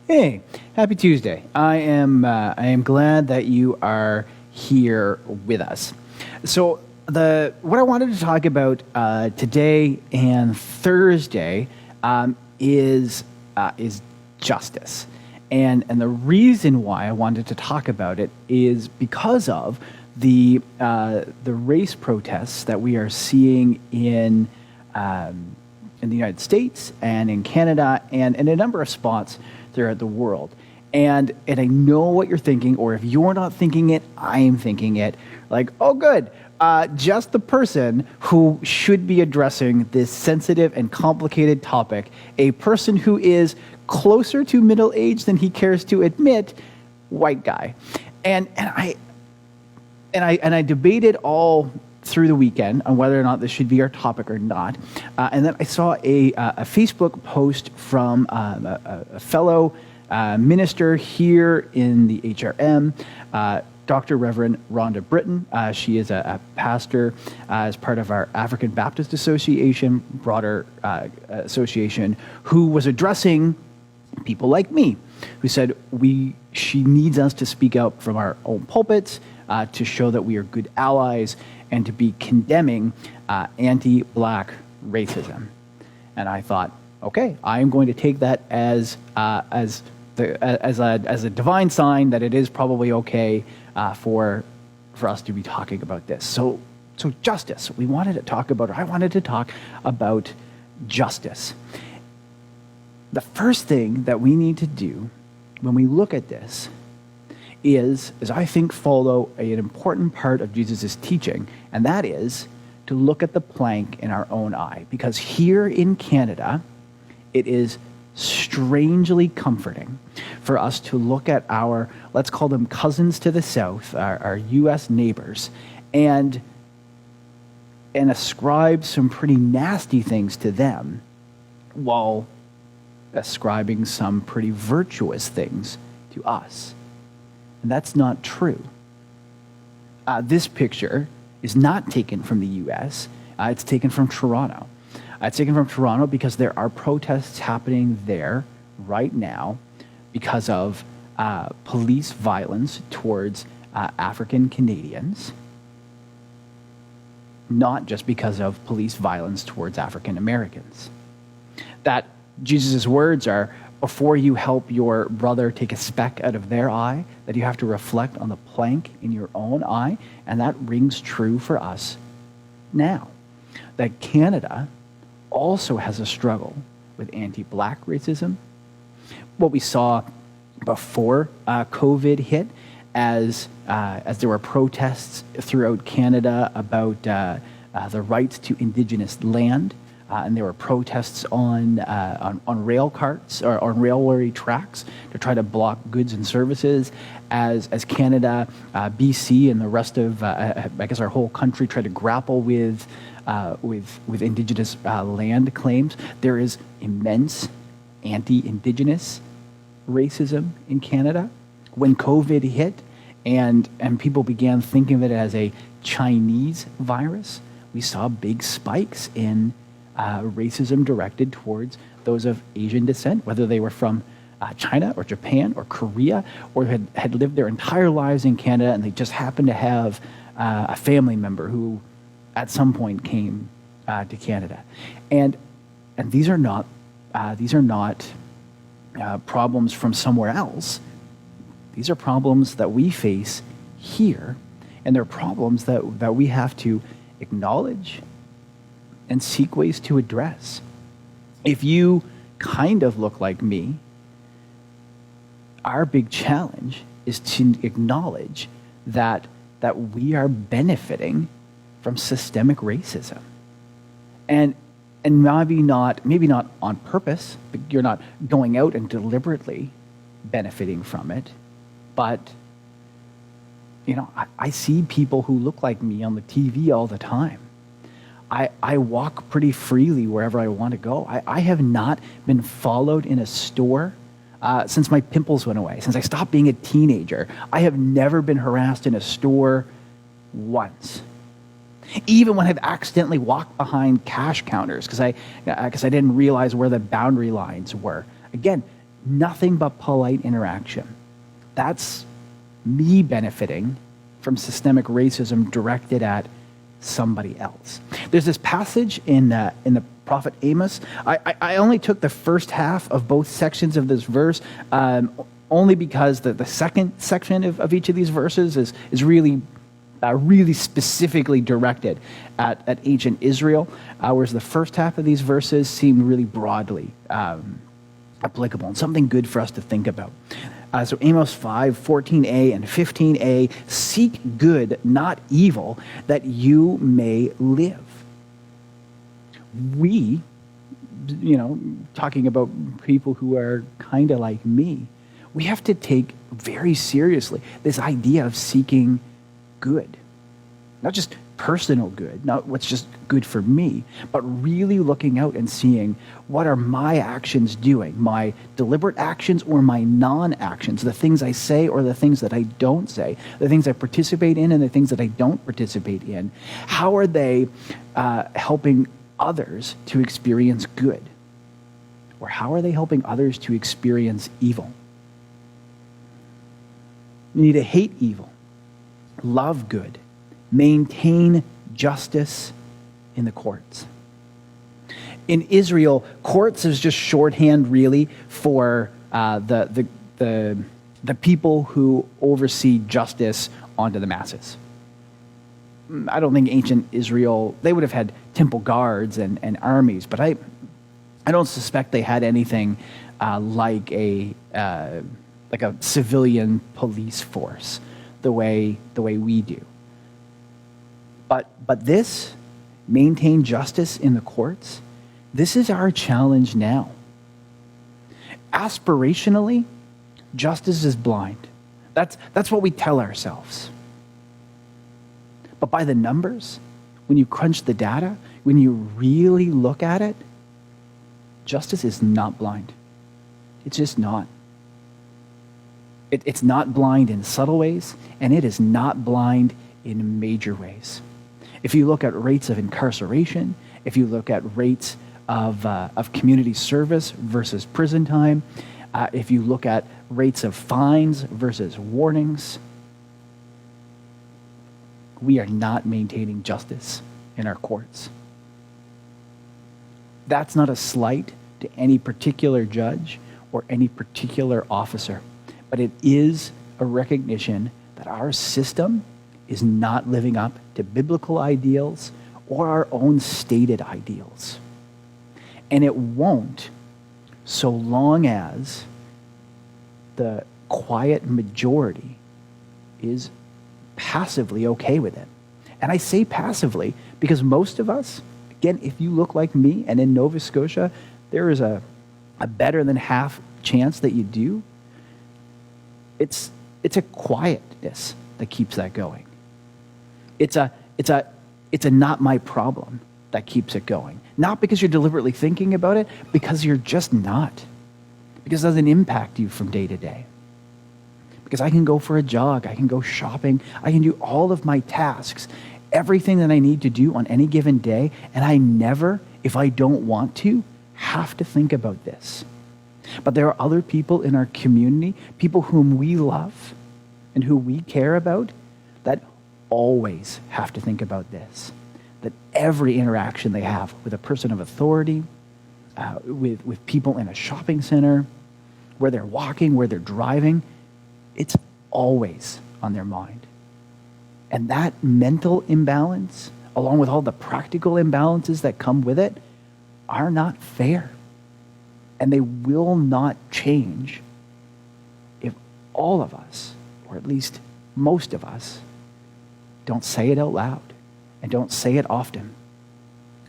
Hey, happy Tuesday. I am glad that you are here with us. So what I wanted to talk about today and Thursday is justice, and the reason why I wanted to talk about it is because of the race protests that we are seeing in the United States and in Canada and in a number of spots throughout the world. And I know what you're thinking, or if you're not thinking it, I am thinking it. Like, oh, good. Just the person who should be addressing this sensitive and complicated topic, a person who is closer to middle age than he cares to admit, white guy. And I debated all through the weekend on whether or not this should be our topic or not. And then I saw a Facebook post from a fellow minister here in the HRM, Dr. Reverend Rhonda Britton. She is a pastor as part of our African Baptist Association, broader association, who was addressing people like me, who said she needs us to speak out from our own pulpits to show that we are good allies and to be condemning anti-black racism. And I thought, okay, I am going to take that as a divine sign that it is probably okay for us to be talking about this. So justice. I wanted to talk about justice. The first thing that we need to do when we look at this is I think, follow an important part of Jesus' teaching, and that is to look at the plank in our own eye. Because here in Canada, it is strangely comforting for us to look at our, let's call them cousins to the south, our U.S. neighbors, and ascribe some pretty nasty things to them while ascribing some pretty virtuous things to us. And that's not true. This picture is not taken from the U.S. It's taken from Toronto. It's taken from Toronto because there are protests happening there right now because of police violence towards African Canadians, not just because of police violence towards African Americans. That Jesus' words are, before you help your brother take a speck out of their eye, that you have to reflect on the plank in your own eye, and that rings true for us now. That Canada also has a struggle with anti-black racism. What we saw before COVID hit, as there were protests throughout Canada about the rights to Indigenous land, and there were protests on rail carts or on railway tracks to try to block goods and services. As Canada, BC, and the rest of I guess our whole country tried to grapple with Indigenous land claims, there is immense anti-Indigenous racism in Canada. When COVID hit, and people began thinking of it as a Chinese virus, we saw big spikes in racism directed towards those of Asian descent, whether they were from China or Japan or Korea, or had lived their entire lives in Canada, and they just happened to have a family member who at some point came to Canada. And these are not problems from somewhere else. These are problems that we face here, and they're problems that we have to acknowledge and seek ways to address. If you kind of look like me, our big challenge is to acknowledge that we are benefiting from systemic racism. And maybe not on purpose, but you're not going out and deliberately benefiting from it. But I see people who look like me on the TV all the time. I walk pretty freely wherever I want to go. I have not been followed in a store since my pimples went away, since I stopped being a teenager. I have never been harassed in a store once. Even when I've accidentally walked behind cash counters because I didn't realize where the boundary lines were. Again, Nothing but polite interaction. That's me benefiting from systemic racism directed at somebody else. There's this passage in the prophet Amos. I only took the first half of both sections of this verse, only because the second section of each of these verses is really specifically directed at ancient Israel, whereas the first half of these verses seem really broadly applicable and something good for us to think about. So Amos 5, 14a and 15a, seek good, not evil, that you may live. We, talking about people who are kind of like me, we have to take very seriously this idea of seeking good. Not just personal good, not what's just good for me, but really looking out and seeing what are my actions doing, my deliberate actions or my non-actions, the things I say or the things that I don't say, the things I participate in and the things that I don't participate in. How are they helping others to experience good? Or how are they helping others to experience evil? You need to hate evil, love good, maintain justice in the courts. In Israel, courts is just shorthand, really, for the people who oversee justice onto the masses. I don't think ancient Israel, they would have had temple guards and armies, but I don't suspect they had anything like a civilian police force the way we do. But this, maintain justice in the courts, this is our challenge now. Aspirationally, justice is blind. That's what we tell ourselves. But by the numbers, when you crunch the data, when you really look at it, justice is not blind. It's just not. It's not blind in subtle ways, and it is not blind in major ways. If you look at rates of incarceration, if you look at rates of community service versus prison time, if you look at rates of fines versus warnings, we are not maintaining justice in our courts. That's not a slight to any particular judge or any particular officer, but it is a recognition that our system is not living up to biblical ideals or our own stated ideals. And it won't so long as the quiet majority is passively okay with it. And I say passively because most of us, again, if you look like me and in Nova Scotia, there is a better than half chance that you do. It's a quietness that keeps that going. It's a not my problem that keeps it going. Not because you're deliberately thinking about it, because you're just not. Because it doesn't impact you from day to day. Because I can go for a jog, I can go shopping, I can do all of my tasks, everything that I need to do on any given day, and I never, if I don't want to, have to think about this. But there are other people in our community, people whom we love and who we care about, that always have to think about this. That every interaction they have with a person of authority, with people in a shopping center, where they're walking, where they're driving, it's always on their mind. And that mental imbalance, along with all the practical imbalances that come with it, are not fair. And they will not change if all of us, or at least most of us, don't say it out loud and don't say it often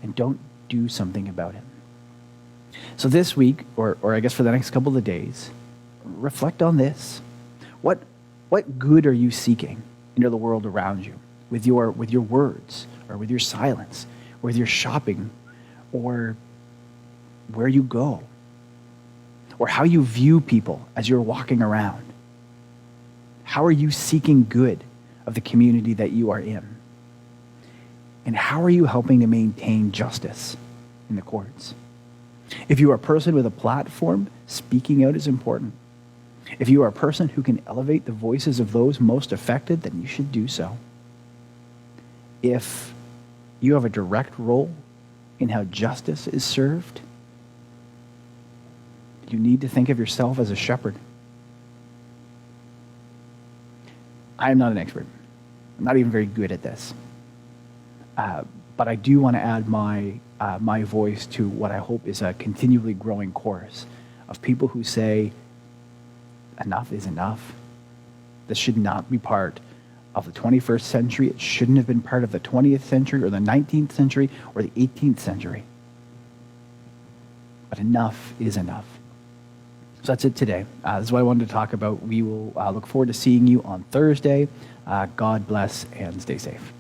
and don't do something about it. So this week, or I guess for the next couple of days, reflect on this. What good are you seeking into the world around you with your words, or with your silence, or with your shopping, or where you go, or how you view people as you're walking around? How are you seeking good of the community that you are in? And how are you helping to maintain justice in the courts? If you are a person with a platform, speaking out is important. If you are a person who can elevate the voices of those most affected, then you should do so. If you have a direct role in how justice is served, you need to think of yourself as a shepherd. I am not an expert. I'm not even very good at this. But I do want to add my voice to what I hope is a continually growing chorus of people who say, enough is enough. This should not be part of the 21st century. It shouldn't have been part of the 20th century or the 19th century or the 18th century. But enough is enough. So that's it today. This is what I wanted to talk about. We will look forward to seeing you on Thursday. God bless and stay safe.